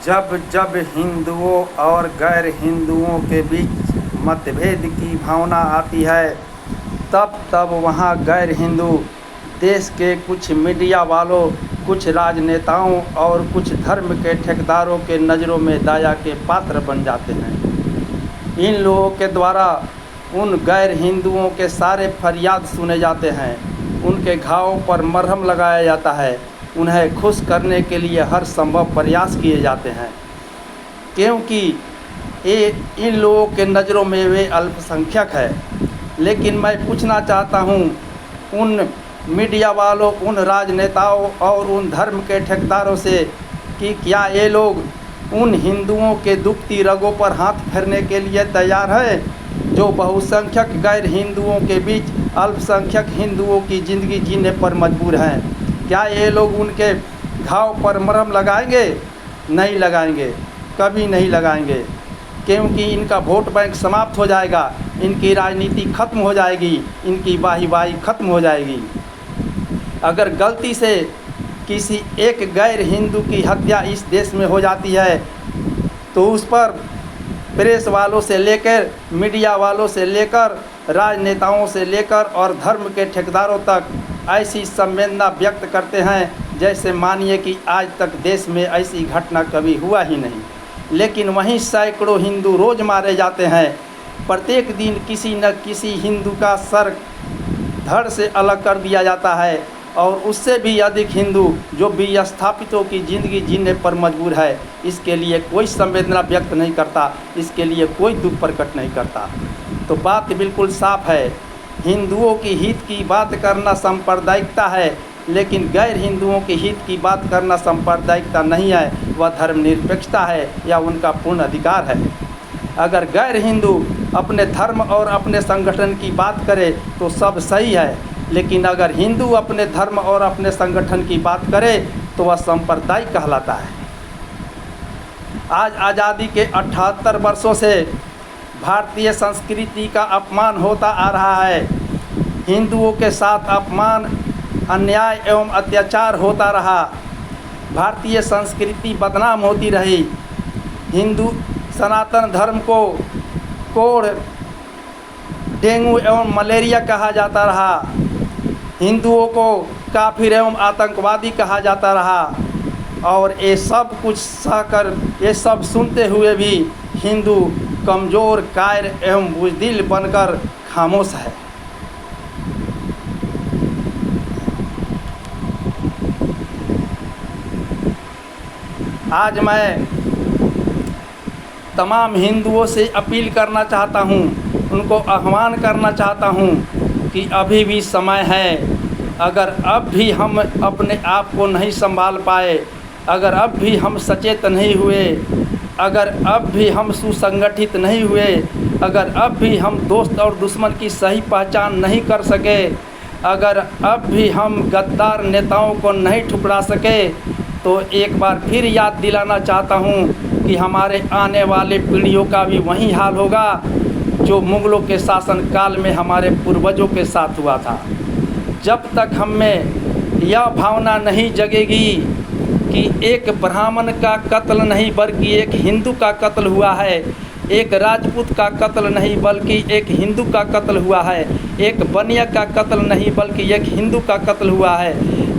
जब जब हिंदुओं और गैर हिंदुओं के बीच मतभेद की भावना आती है, तब तब वहाँ गैर हिंदू देश के कुछ मीडिया वालों, कुछ राजनेताओं और कुछ धर्म के ठेकेदारों के नज़रों में दया के पात्र बन जाते हैं। इन लोगों के द्वारा उन गैर हिंदुओं के सारे फरियाद सुने जाते हैं, उनके घावों पर मरहम लगाया जाता है, उन्हें खुश करने के लिए हर संभव प्रयास किए जाते हैं, क्योंकि इन लोगों के नज़रों में वे अल्पसंख्यक है। लेकिन मैं पूछना चाहता हूँ उन मीडिया वालों, उन राजनेताओं और उन धर्म के ठेकेदारों से कि क्या ये लोग उन हिंदुओं के दुखती रगों पर हाथ फेरने के लिए तैयार है जो बहुसंख्यक गैर हिंदुओं के बीच अल्पसंख्यक हिंदुओं की ज़िंदगी जीने पर मजबूर हैं? क्या ये लोग उनके घाव पर मरहम लगाएंगे? नहीं लगाएंगे, कभी नहीं लगाएंगे, क्योंकि इनका वोट बैंक समाप्त हो जाएगा, इनकी राजनीति खत्म हो जाएगी, इनकी वाही खत्म हो जाएगी। अगर गलती से किसी एक गैर हिंदू की हत्या इस देश में हो जाती है तो उस पर प्रेस वालों से लेकर, मीडिया वालों से लेकर, राजनेताओं से लेकर और धर्म के ठेकेदारों तक ऐसी संवेदना व्यक्त करते हैं जैसे मानिए कि आज तक देश में ऐसी घटना कभी हुआ ही नहीं। लेकिन वहीं सैकड़ों हिंदू रोज़ मारे जाते हैं। प्रत्येक दिन किसी न किसी हिंदू का सर धड़ से अलग कर दिया जाता है और उससे भी अधिक हिंदू जो विस्थापितों की ज़िंदगी जीने पर मजबूर है, इसके लिए कोई संवेदना व्यक्त नहीं करता, इसके लिए कोई दुख प्रकट नहीं करता। तो बात बिल्कुल साफ है, हिंदुओं की हित की बात करना सांप्रदायिकता है, लेकिन गैर हिंदुओं के हित की बात करना सांप्रदायिकता नहीं है, वह धर्मनिरपेक्षता है या उनका पूर्ण अधिकार है। अगर गैर हिंदू अपने धर्म और अपने संगठन की बात करे तो सब सही है, लेकिन अगर हिंदू अपने धर्म और अपने संगठन की बात करे तो वह सांप्रदायिक कहलाता है। आज आज़ादी के 78 वर्षों से भारतीय संस्कृति का अपमान होता आ रहा है। हिंदुओं के साथ अपमान, अन्याय एवं अत्याचार होता रहा। भारतीय संस्कृति बदनाम होती रही। हिंदू सनातन धर्म को कोढ़, डेंगू एवं मलेरिया कहा जाता रहा। हिंदुओं को काफिर एवं आतंकवादी कहा जाता रहा। और ये सब कुछ सहकर, ये सब सुनते हुए भी हिंदू कमज़ोर, कायर एवं बुज़दिल बनकर खामोश है। आज मैं तमाम हिंदुओं से अपील करना चाहता हूँ, उनको आह्वान करना चाहता हूँ कि अभी भी समय है। अगर अब भी हम अपने आप को नहीं संभाल पाए, अगर अब भी हम सचेत नहीं हुए, अगर अब भी हम सुसंगठित नहीं हुए, अगर अब भी हम दोस्त और दुश्मन की सही पहचान नहीं कर सके, अगर अब भी हम गद्दार नेताओं को नहीं ठुकरा सके, तो एक बार फिर याद दिलाना चाहता हूँ कि हमारे आने वाले पीढ़ियों का भी वही हाल होगा जो मुग़लों के शासनकाल में हमारे पूर्वजों के साथ हुआ था। जब तक हम में यह भावना नहीं जगेगी कि एक ब्राह्मण का कत्ल नहीं बल्कि एक हिंदू का कत्ल हुआ है, एक राजपूत का कत्ल नहीं बल्कि एक हिंदू का कत्ल हुआ है, एक बनिया का कत्ल नहीं बल्कि एक हिंदू का कत्ल हुआ है,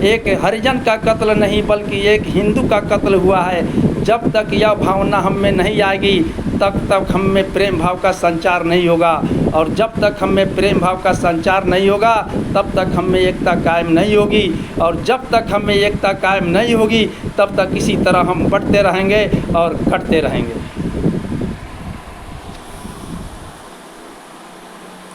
एक हरिजन का कत्ल नहीं बल्कि एक हिंदू का कत्ल हुआ है। जब तक यह भावना हम में नहीं आएगी तब तक हम में प्रेम भाव का संचार नहीं होगा, और जब तक हम में प्रेम भाव का संचार नहीं होगा तब तक हम में एकता कायम नहीं होगी, और जब तक हम में एकता कायम नहीं होगी तब तक इसी तरह हम बढ़ते रहेंगे और घटते रहेंगे।